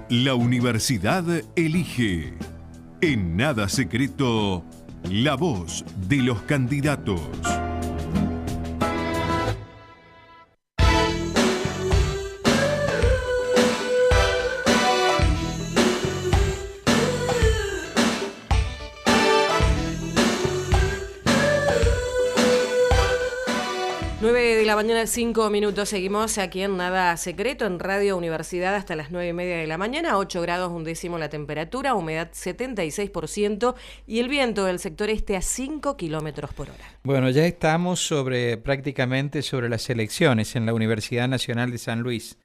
La universidad elige. En Nada Secreto, la voz de los candidatos. Mañana 5 minutos, seguimos aquí en Nada Secreto, en Radio Universidad hasta las 9:30 de la mañana, 8 grados 1 la temperatura, humedad 76% y el viento del sector este a 5 kilómetros por hora. Bueno, ya estamos prácticamente sobre las elecciones en la Universidad Nacional de San Luis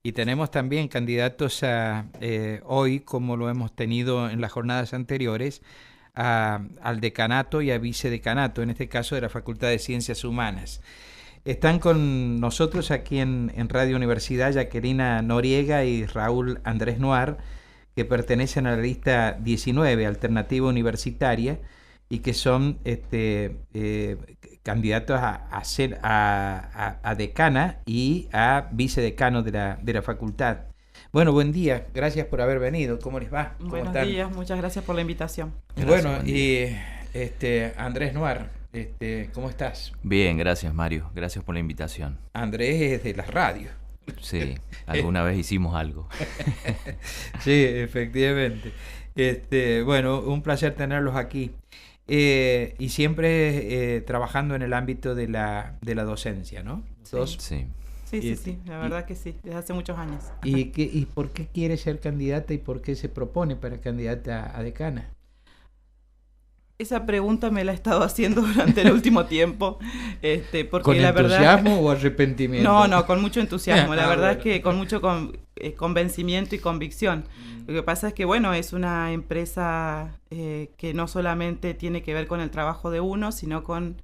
y tenemos también candidatos hoy, como lo hemos tenido en las jornadas anteriores, al decanato y a vicedecanato, en este caso de la Facultad de Ciencias Humanas. Están con nosotros aquí en Radio Universidad Jacquelina Noriega y Raúl Andrés Noir, que pertenecen a la lista 19, Alternativa Universitaria, y que son candidatos a decana y a vicedecano de la facultad. Bueno, buen día, gracias por haber venido. ¿Cómo les va? ¿Cómo Buenos están? días, muchas gracias por la invitación. Bueno, y Andrés Noir, ¿cómo estás? Bien, gracias Mario, gracias por la invitación. Andrés es de las radios. Sí, alguna vez hicimos algo. Sí, efectivamente. Bueno, un placer tenerlos aquí. Y siempre trabajando en el ámbito de la docencia, ¿no? Sí. Sí, la verdad que sí, desde hace muchos años. ¿Y por qué quiere ser candidata y por qué se propone para candidata a decana? Esa pregunta me la he estado haciendo durante el último tiempo. Porque ¿Con la entusiasmo verdad, o arrepentimiento? No, con mucho entusiasmo. La verdad bueno. es que con mucho convencimiento y convicción. Lo que pasa es que, bueno, es una empresa que no solamente tiene que ver con el trabajo de uno, sino o con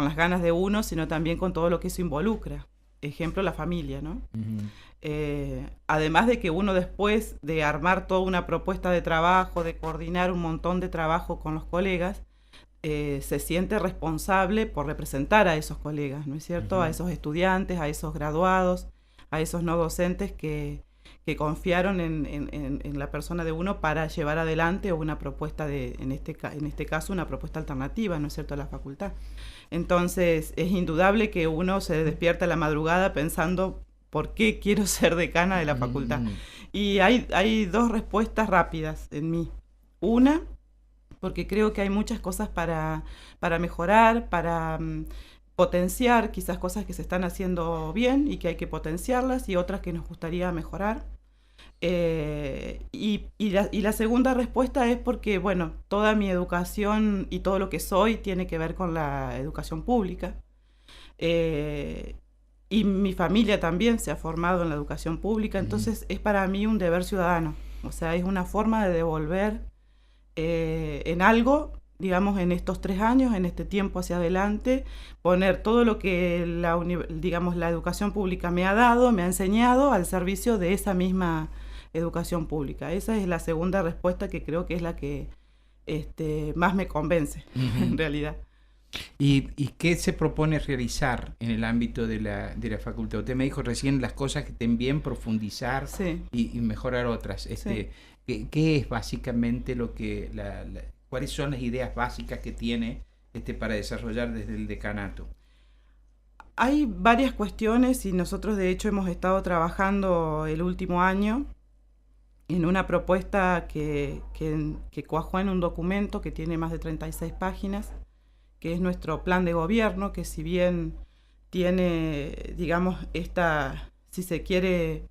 las ganas de uno, sino también con todo lo que eso involucra. Ejemplo, la familia, ¿no? Uh-huh. Además de que uno, después de armar toda una propuesta de trabajo, de coordinar un montón de trabajo con los colegas, se siente responsable por representar a esos colegas, ¿no es cierto? Uh-huh. A esos estudiantes, a esos graduados, a esos no docentes que confiaron en la persona de uno para llevar adelante una propuesta en este caso, una propuesta alternativa, ¿no es cierto?, a la facultad. Entonces, es indudable que uno se despierta a la madrugada pensando ¿por qué quiero ser decana de la facultad? Y hay dos respuestas rápidas en mí. Una, porque creo que hay muchas cosas para mejorar, para potenciar, quizás cosas que se están haciendo bien y que hay que potenciarlas, y otras que nos gustaría mejorar. Y la segunda respuesta es porque, bueno, toda mi educación y todo lo que soy tiene que ver con la educación pública. Y mi familia también se ha formado en la educación pública, entonces es para mí un deber ciudadano. O sea, es una forma de devolver en algo, digamos, en estos 3 años, en este tiempo hacia adelante, poner todo lo que la educación pública me ha dado, me ha enseñado, al servicio de esa misma educación pública. Esa es la segunda respuesta, que creo que es la que más me convence, uh-huh, en realidad. ¿Y qué se propone realizar en el ámbito de la facultad? Usted me dijo recién las cosas que estén bien, profundizar, sí, y mejorar otras. Sí. ¿Qué es básicamente lo que cuáles son las ideas básicas que tiene para desarrollar desde el decanato? Hay varias cuestiones, y nosotros de hecho hemos estado trabajando el último año en una propuesta que cuajó en un documento que tiene más de 36 páginas, que es nuestro plan de gobierno, que si bien tiene, digamos, si se quiere,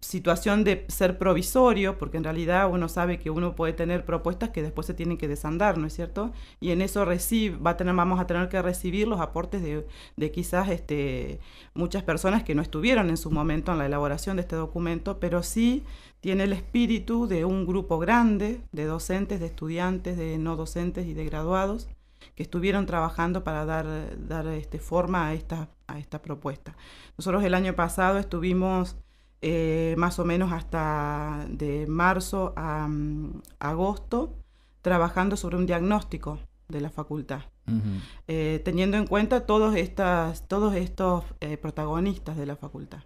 situación de ser provisorio, porque en realidad uno sabe que uno puede tener propuestas que después se tienen que desandar, ¿no es cierto? Y en eso vamos a tener que recibir los aportes de quizás muchas personas que no estuvieron en su momento en la elaboración de este documento, pero sí tiene el espíritu de un grupo grande de docentes, de estudiantes, de no docentes y de graduados que estuvieron trabajando para dar forma a esta propuesta. Nosotros el año pasado estuvimos más o menos hasta de marzo a agosto trabajando sobre un diagnóstico de la facultad, uh-huh, teniendo en cuenta todos estos protagonistas de la facultad.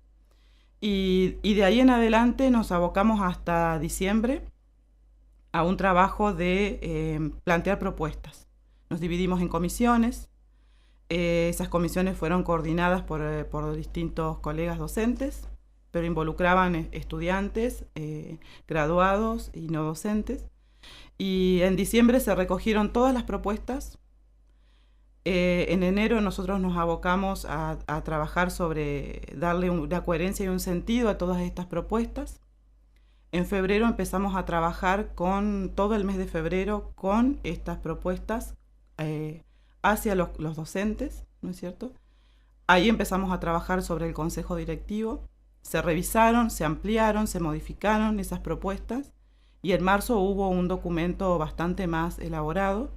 Y de ahí en adelante nos abocamos hasta diciembre a un trabajo de plantear propuestas. Nos dividimos en comisiones. Esas comisiones fueron coordinadas por distintos colegas docentes, pero involucraban estudiantes, graduados y no docentes. Y en diciembre se recogieron todas las propuestas. En enero nosotros nos abocamos a trabajar sobre darle una coherencia y un sentido a todas estas propuestas. En febrero empezamos a trabajar con todo el mes de febrero con estas propuestas hacia los docentes, ¿no es cierto? Ahí empezamos a trabajar sobre el consejo directivo. Se revisaron, se ampliaron, se modificaron esas propuestas y en marzo hubo un documento bastante más elaborado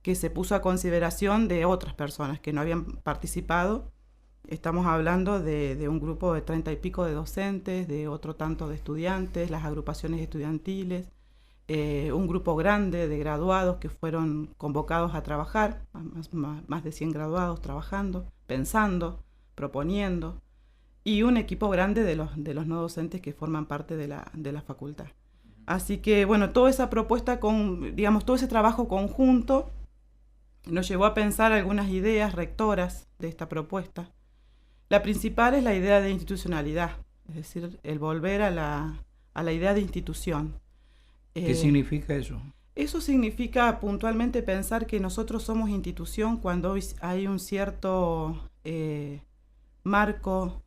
que se puso a consideración de otras personas que no habían participado. Estamos hablando de un grupo de 30 y pico de docentes, de otro tanto de estudiantes, las agrupaciones estudiantiles, un grupo grande de graduados que fueron convocados a trabajar, más de 100 graduados trabajando, pensando, proponiendo, y un equipo grande de los no docentes que forman parte de la facultad. Así que, bueno, toda esa propuesta, todo ese trabajo conjunto nos llevó a pensar algunas ideas rectoras de esta propuesta. La principal es la idea de institucionalidad, es decir, el volver a la idea de institución. ¿Qué significa eso? Eso significa puntualmente pensar que nosotros somos institución cuando hay un cierto marco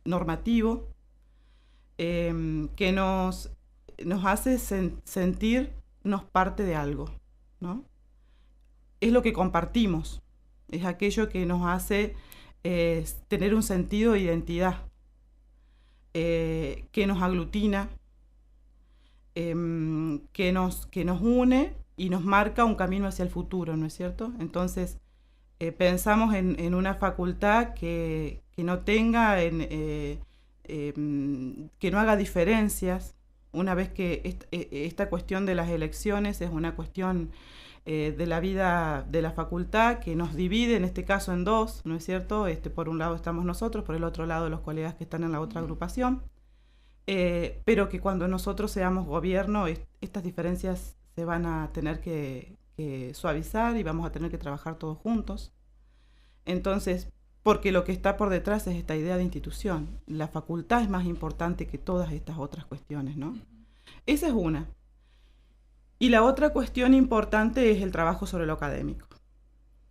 normativo que nos hace sentirnos parte de algo, ¿no? Es lo que compartimos, es aquello que nos hace tener un sentido de identidad, que nos aglutina, que nos une y nos marca un camino hacia el futuro, ¿no es cierto? Entonces, pensamos en una facultad que no tenga, que no haga diferencias, una vez que esta cuestión de las elecciones es una cuestión de la vida de la facultad que nos divide, en este caso, en dos, ¿no es cierto? Por un lado estamos nosotros, por el otro lado los colegas que están en la otra agrupación, pero que cuando nosotros seamos gobierno, estas diferencias se van a tener que suavizar y vamos a tener que trabajar todos juntos. Entonces, porque lo que está por detrás es esta idea de institución. La facultad es más importante que todas estas otras cuestiones, ¿no? Esa es una. Y la otra cuestión importante es el trabajo sobre lo académico.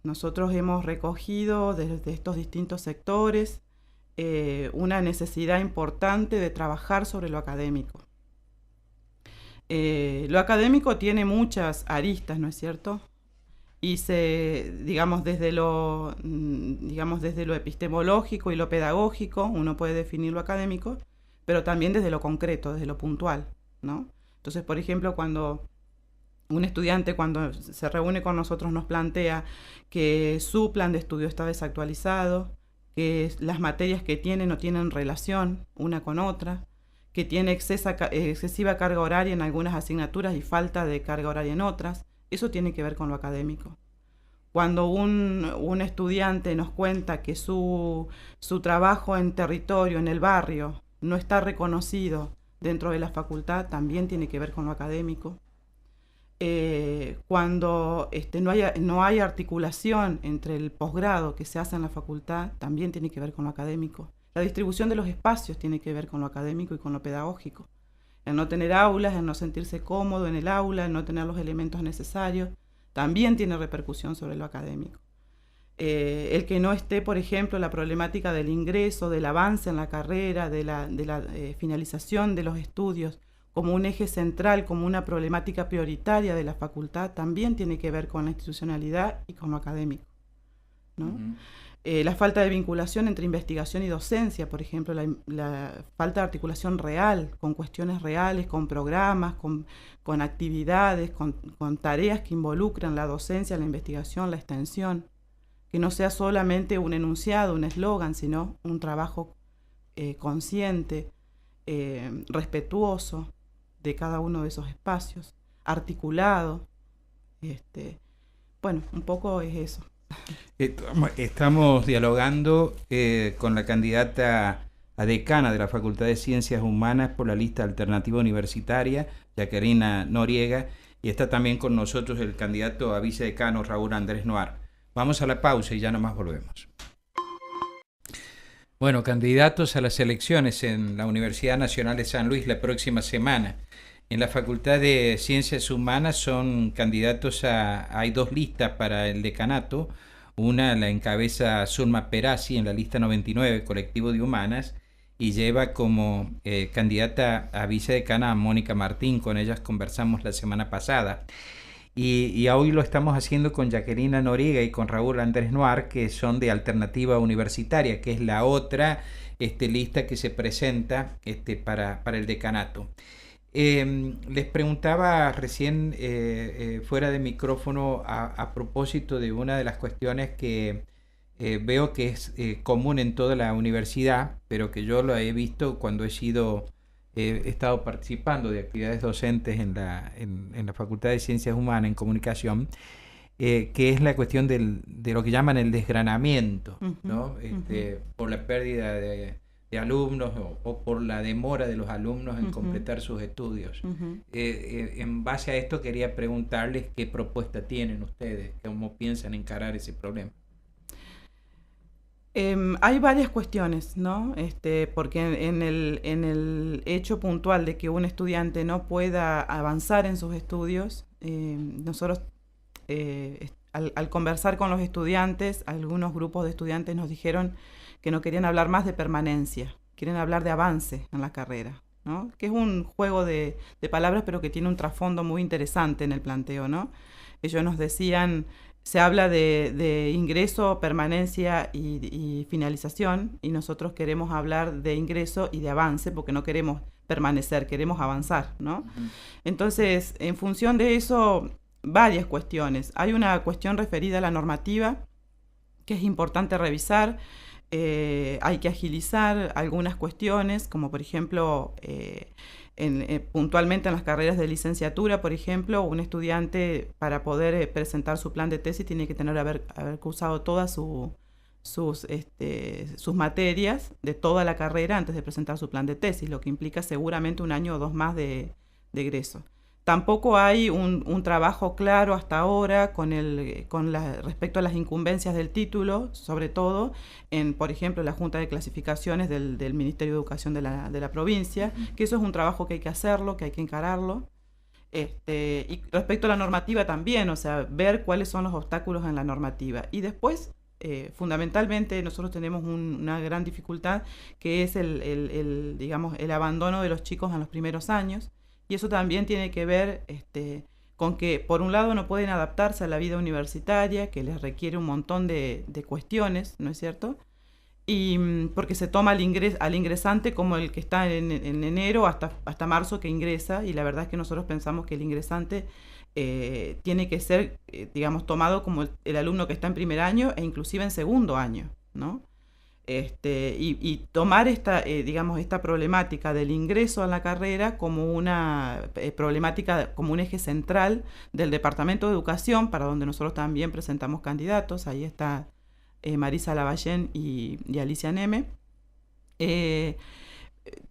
Nosotros hemos recogido desde estos distintos sectores una necesidad importante de trabajar sobre lo académico. Lo académico tiene muchas aristas, ¿no es cierto? Y desde lo epistemológico y lo pedagógico, uno puede definir lo académico, pero también desde lo concreto, desde lo puntual, ¿no? Entonces, por ejemplo, cuando un estudiante cuando se reúne con nosotros nos plantea que su plan de estudio está desactualizado, que las materias que tiene no tienen relación una con otra, que tiene excesiva carga horaria en algunas asignaturas y falta de carga horaria en otras, eso tiene que ver con lo académico. Cuando un estudiante nos cuenta que su trabajo en territorio, en el barrio, no está reconocido dentro de la facultad, también tiene que ver con lo académico. Cuando no hay articulación entre el posgrado que se hace en la facultad, también tiene que ver con lo académico. La distribución de los espacios tiene que ver con lo académico y con lo pedagógico. El no tener aulas, el no sentirse cómodo en el aula, el no tener los elementos necesarios, también tiene repercusión sobre lo académico. El que no esté, por ejemplo, la problemática del ingreso, del avance en la carrera, de la finalización de los estudios, como un eje central, como una problemática prioritaria de la facultad, también tiene que ver con la institucionalidad y con lo académico, ¿no? Uh-huh. La falta de vinculación entre investigación y docencia, por ejemplo, la falta de articulación real, con cuestiones reales, con programas, con actividades, con tareas que involucran la docencia, la investigación, la extensión, que no sea solamente un enunciado, un eslogan, sino un trabajo consciente, respetuoso de cada uno de esos espacios, articulado. Bueno, un poco es eso. Estamos dialogando con la candidata a decana de la Facultad de Ciencias Humanas por la lista alternativa universitaria, Jacqueline Noriega, y está también con nosotros el candidato a vicedecano Raúl Andrés Noar. Vamos a la pausa y ya nomás volvemos. Bueno, candidatos a las elecciones en la Universidad Nacional de San Luis la próxima semana. En la Facultad de Ciencias Humanas son candidatos hay 2 listas para el decanato. Una la encabeza Zulma Perazzi en la lista 99, Colectivo de Humanas, y lleva como candidata a vicedecana a Mónica Martín. Con ellas conversamos la semana pasada. Y hoy lo estamos haciendo con Jacqueline Noriega y con Raúl Andrés Noar, que son de Alternativa Universitaria, que es la otra lista que se presenta para el decanato. Les preguntaba recién fuera de micrófono a propósito de una de las cuestiones que veo que es común en toda la universidad, pero que yo lo he visto cuando he estado participando de actividades docentes en la Facultad de Ciencias Humanas en Comunicación, que es la cuestión de lo que llaman el desgranamiento, ¿no? Por la pérdida de alumnos o por la demora de los alumnos en completar sus estudios. En base a esto quería preguntarles qué propuesta tienen ustedes, cómo piensan encarar ese problema. Hay varias cuestiones, ¿no? Porque en el hecho puntual de que un estudiante no pueda avanzar en sus estudios, nosotros al conversar con los estudiantes, algunos grupos de estudiantes nos dijeron que no querían hablar más de permanencia, quieren hablar de avance en la carrera, ¿no? Que es un juego de palabras, pero que tiene un trasfondo muy interesante en el planteo, ¿no? Ellos nos decían, se habla de ingreso, permanencia y finalización, y nosotros queremos hablar de ingreso y de avance, porque no queremos permanecer, queremos avanzar, ¿no? Entonces, en función de eso, varias cuestiones. Hay una cuestión referida a la normativa que es importante revisar. Hay que agilizar algunas cuestiones, como por ejemplo, puntualmente en las carreras de licenciatura, por ejemplo, un estudiante para poder presentar su plan de tesis tiene que haber cursado todas sus materias de toda la carrera antes de presentar su plan de tesis, lo que implica seguramente 1 año o 2 más de egreso. Tampoco hay un trabajo claro hasta ahora respecto a las incumbencias del título, sobre todo por ejemplo, la Junta de Clasificaciones del Ministerio de Educación de la provincia, que eso es un trabajo que hay que hacerlo, que hay que encararlo. Y respecto a la normativa también, o sea, ver cuáles son los obstáculos en la normativa. Y después, fundamentalmente, nosotros tenemos una gran dificultad, que es el abandono de los chicos en los primeros años. Y eso también tiene que ver con que, por un lado, no pueden adaptarse a la vida universitaria, que les requiere un montón de cuestiones, ¿no es cierto? Y porque se toma al ingresante como el que está en enero hasta marzo que ingresa, y la verdad es que nosotros pensamos que el ingresante tiene que ser, tomado como el alumno que está en primer año e inclusive en segundo año, ¿no? Y tomar esta problemática del ingreso a la carrera como una problemática, como un eje central del Departamento de Educación, para donde nosotros también presentamos candidatos. Ahí está Marisa Lavallén y Alicia Neme.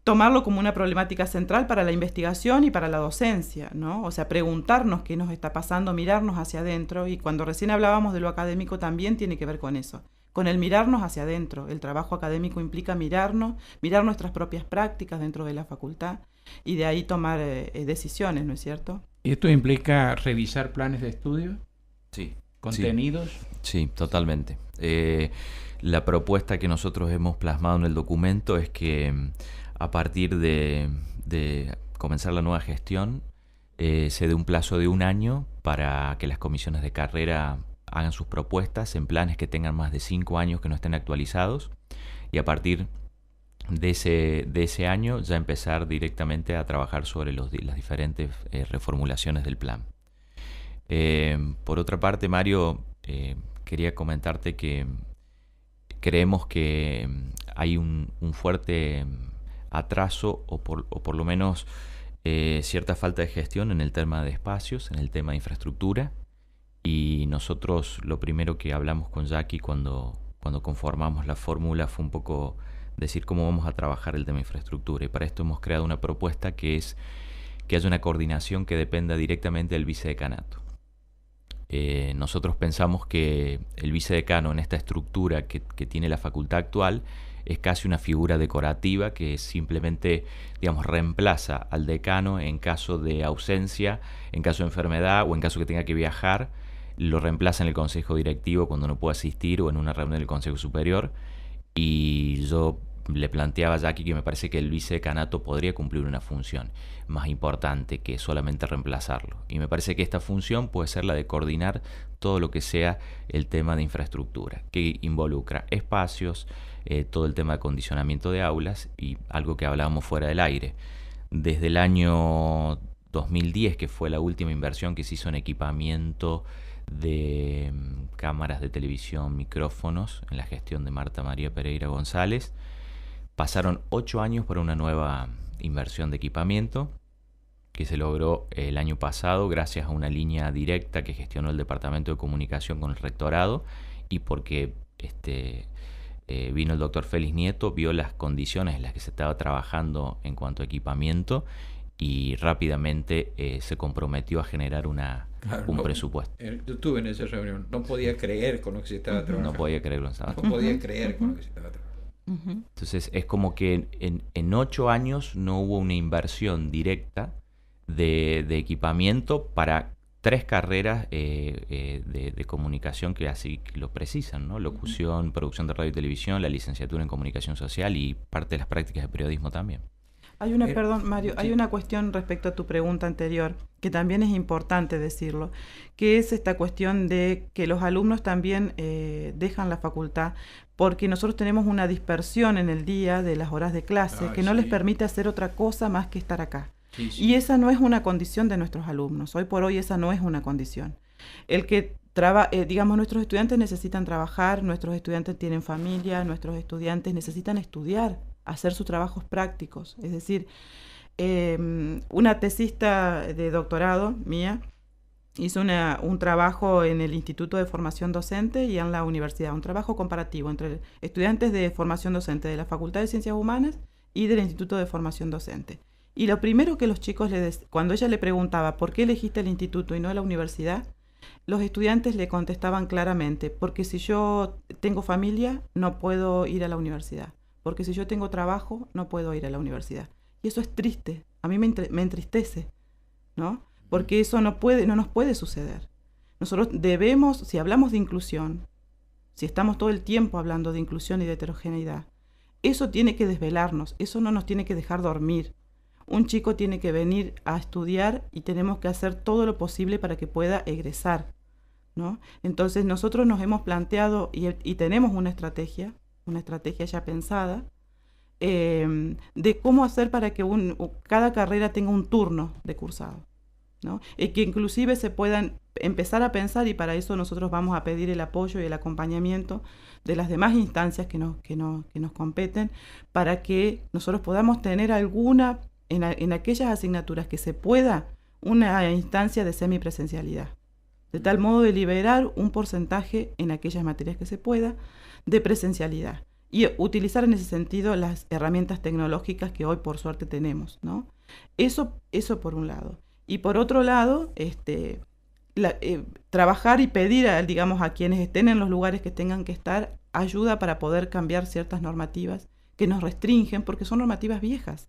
Tomarlo como una problemática central para la investigación y para la docencia, ¿no? O sea, preguntarnos qué nos está pasando, mirarnos hacia adentro, y cuando recién hablábamos de lo académico también tiene que ver con eso, con el mirarnos hacia adentro. El trabajo académico implica mirar nuestras propias prácticas dentro de la facultad y de ahí tomar decisiones, ¿no es cierto? ¿Y esto implica revisar planes de estudio? Sí. ¿Contenidos? Sí, totalmente. La propuesta que nosotros hemos plasmado en el documento es que a partir de comenzar la nueva gestión se dé un plazo de 1 año para que las comisiones de carrera hagan sus propuestas en planes que tengan más de 5 años que no estén actualizados, y a partir de ese año ya empezar directamente a trabajar sobre las diferentes reformulaciones del plan. Por otra parte, Mario, quería comentarte que creemos que hay un fuerte atraso o por lo menos cierta falta de gestión en el tema de espacios, en el tema de infraestructura. Y nosotros lo primero que hablamos con Jackie cuando conformamos la fórmula fue un poco decir cómo vamos a trabajar el tema infraestructura. Y para esto hemos creado una propuesta que es que haya una coordinación que dependa directamente del vicedecanato. Nosotros pensamos que el vicedecano, en esta estructura que tiene la facultad actual, es casi una figura decorativa que simplemente, digamos, reemplaza al decano en caso de ausencia, en caso de enfermedad o en caso que tenga que viajar. Lo reemplaza en el consejo directivo cuando no puede asistir o en una reunión del consejo superior. Y yo le planteaba a Jackie que me parece que el vicedecanato podría cumplir una función más importante que solamente reemplazarlo. Y me parece que esta función puede ser la de coordinar todo lo que sea el tema de infraestructura, que involucra espacios, todo el tema de acondicionamiento de aulas y algo que hablábamos fuera del aire. Desde el año 2010, que fue la última inversión que se hizo en equipamiento de cámaras de televisión, micrófonos, en la gestión de Marta María Pereira González, pasaron 8 años para una nueva inversión de equipamiento que se logró el año pasado gracias a una línea directa que gestionó el Departamento de Comunicación con el Rectorado y porque vino el doctor Félix Nieto, vio las condiciones en las que se estaba trabajando en cuanto a equipamiento y rápidamente se comprometió a generar un presupuesto. Yo estuve en esa reunión, no podía creer con lo que se estaba trabajando. No podía creer con lo que se estaba trabajando. No podía creer con lo que se estaba trabajando. Entonces es como que en 8 años no hubo una inversión directa de equipamiento para 3 carreras de comunicación que así lo precisan, ¿no? Locución, producción de radio y televisión, la licenciatura en comunicación social y parte de las prácticas de periodismo también. Hay perdón, Mario, hay una cuestión respecto a tu pregunta anterior, que también es importante decirlo, que es esta cuestión de que los alumnos también dejan la facultad porque nosotros tenemos una dispersión en el día de las horas de clase que no les permite hacer otra cosa más que estar acá. Sí. Y esa no es una condición de nuestros alumnos. Hoy por hoy esa no es una condición. El que digamos, nuestros estudiantes necesitan trabajar, nuestros estudiantes tienen familia, nuestros estudiantes necesitan estudiar, hacer sus trabajos prácticos. Es decir, una tesista de doctorado mía hizo un trabajo en el Instituto de Formación Docente y en la universidad, un trabajo comparativo entre estudiantes de formación docente de la Facultad de Ciencias Humanas y del Instituto de Formación Docente. Y lo primero que los chicos cuando ella le preguntaba ¿por qué elegiste el instituto y no la universidad?, los estudiantes le contestaban claramente, porque si yo tengo familia no puedo ir a la universidad, porque si yo tengo trabajo no puedo ir a la universidad. Y eso es triste, a mí me entristece, ¿no? Porque eso no nos puede suceder. Nosotros debemos, si hablamos de inclusión, si estamos todo el tiempo hablando de inclusión y de heterogeneidad, eso tiene que desvelarnos, eso no nos tiene que dejar dormir. Un chico tiene que venir a estudiar y tenemos que hacer todo lo posible para que pueda egresar, ¿no? Entonces nosotros nos hemos planteado y tenemos una estrategia ya pensada, de cómo hacer para que cada carrera tenga un turno de cursado, ¿no? Y que inclusive se puedan empezar a pensar, y para eso nosotros vamos a pedir el apoyo y el acompañamiento de las demás instancias que nos competen, para que nosotros podamos tener alguna, en aquellas asignaturas que se pueda, una instancia de semipresencialidad, de tal modo de liberar un porcentaje en aquellas materias que se pueda de presencialidad y utilizar en ese sentido las herramientas tecnológicas que hoy por suerte tenemos, ¿no? Eso por un lado. Y por otro lado, trabajar y pedir a quienes estén en los lugares que tengan que estar ayuda para poder cambiar ciertas normativas que nos restringen porque son normativas viejas.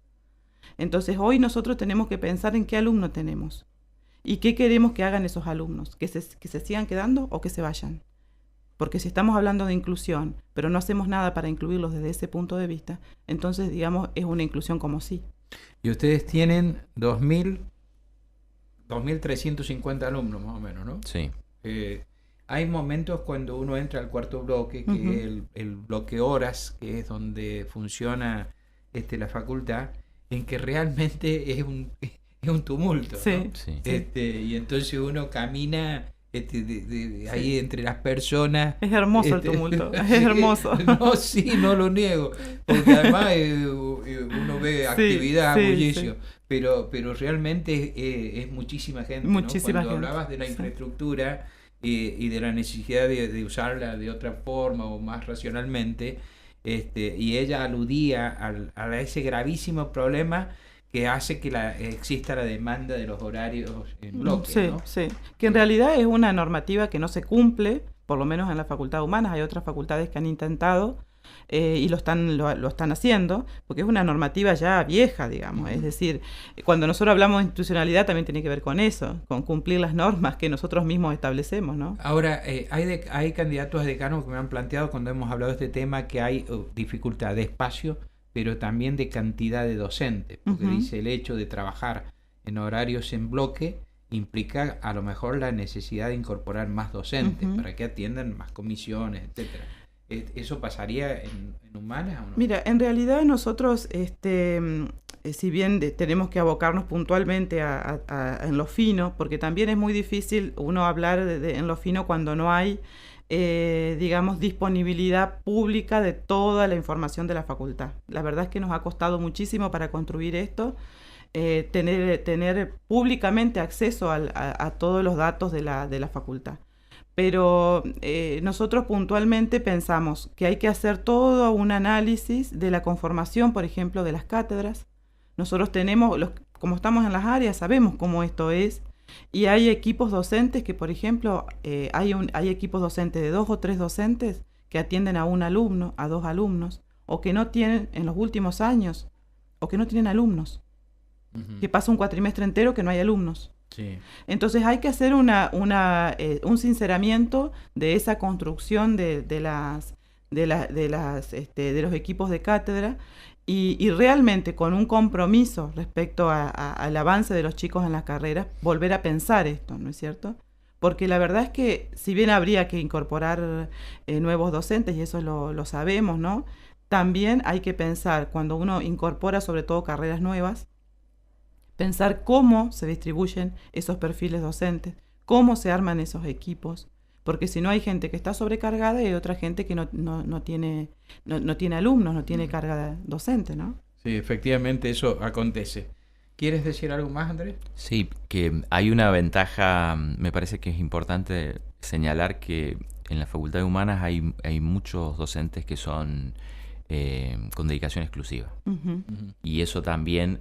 Entonces hoy nosotros tenemos que pensar en qué alumno tenemos y qué queremos que hagan esos alumnos, que se sigan quedando o que se vayan. Porque si estamos hablando de inclusión, pero no hacemos nada para incluirlos desde ese punto de vista, entonces, digamos, es una inclusión como sí. Y ustedes tienen 2.350 alumnos más o menos, ¿no? Sí. Hay momentos cuando uno entra al cuarto bloque, que es el bloque horas, que es donde funciona la facultad, en que realmente es un tumulto, sí, ¿no? Sí. Y entonces uno camina ahí entre las personas. Es hermoso el tumulto, es hermoso. No, sí, no lo niego, porque además uno ve actividad, bullicio, pero realmente es muchísima gente, muchísima ¿no? Cuando gente. Hablabas de la infraestructura y de la necesidad de usarla de otra forma o más racionalmente, y ella aludía a ese gravísimo problema que hace que exista la demanda de los horarios en bloque, sí, ¿no? Sí, que en realidad es una normativa que no se cumple, por lo menos en la Facultad de Humanas. Hay otras facultades que han intentado y lo están haciendo, porque es una normativa ya vieja, digamos. Es decir, cuando nosotros hablamos de institucionalidad también tiene que ver con eso, con cumplir las normas que nosotros mismos establecemos, ¿no? Ahora, hay candidatos a decanos que me han planteado cuando hemos hablado de este tema que hay dificultad de espacio, pero también de cantidad de docentes, porque dice el hecho de trabajar en horarios en bloque implica a lo mejor la necesidad de incorporar más docentes para que atiendan más comisiones, etcétera. ¿Eso pasaría en Humanas o no? Mira, en realidad nosotros, si bien tenemos que abocarnos puntualmente en lo fino, porque también es muy difícil uno hablar en lo fino cuando no hay digamos, disponibilidad pública de toda la información de la facultad. La verdad es que nos ha costado muchísimo para construir esto, tener públicamente acceso a todos los datos de la facultad. Pero nosotros puntualmente pensamos que hay que hacer todo un análisis de la conformación, por ejemplo, de las cátedras. Nosotros tenemos, como estamos en las áreas, sabemos cómo esto es. Y hay equipos docentes que, por ejemplo, hay equipos docentes de 2 o 3 docentes que atienden a un alumno, a 2 alumnos, o que no tienen, en los últimos años, o que no tienen alumnos. Que pasa un cuatrimestre entero que no hay alumnos. Sí. Entonces hay que hacer un sinceramiento de esa construcción de los equipos de cátedra. Y realmente con un compromiso respecto al avance de los chicos en las carreras, volver a pensar esto, ¿no es cierto? Porque la verdad es que si bien habría que incorporar nuevos docentes, y eso lo sabemos, ¿no? También hay que pensar, cuando uno incorpora sobre todo carreras nuevas, pensar cómo se distribuyen esos perfiles docentes, cómo se arman esos equipos. Porque si no hay gente que está sobrecargada y hay otra gente que no tiene alumnos, no tiene carga docente, ¿no? Sí, efectivamente eso acontece. ¿Quieres decir algo más, Andrés? Sí, que hay una ventaja, me parece que es importante señalar que en la Facultad de Humanas hay muchos docentes que son con dedicación exclusiva. Y eso también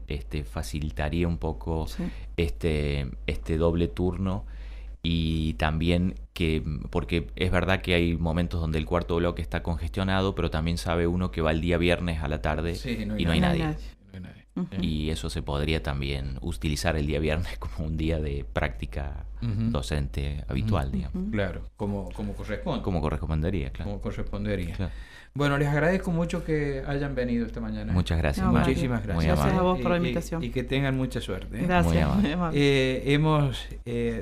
facilitaría un poco este doble turno. Y también porque es verdad que hay momentos donde el cuarto bloque está congestionado, pero también sabe uno que va el día viernes a la tarde y no hay nadie. Y eso se podría también utilizar el día viernes como un día de práctica docente habitual, digamos. Claro, como corresponde. Como correspondería, claro. Como correspondería. Claro. Bueno, les agradezco mucho que hayan venido esta mañana. Muchas gracias, no, Mario. Muchísimas gracias. Gracias a vos por la invitación. Y que tengan mucha suerte. Gracias. Muy amable. Hemos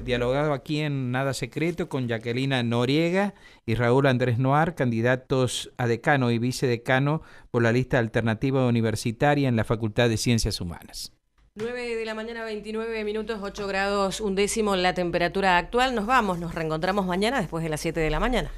dialogado aquí en Nada Secreto con Jacquelina Noriega y Raúl Andrés Noar, candidatos a decano y vicedecano por la lista alternativa universitaria en la Facultad de Ciencias Humanas. 9 de la mañana, 29 minutos, 8 grados 1 décimo la temperatura actual. Nos vamos, nos reencontramos mañana después de las 7 de la mañana.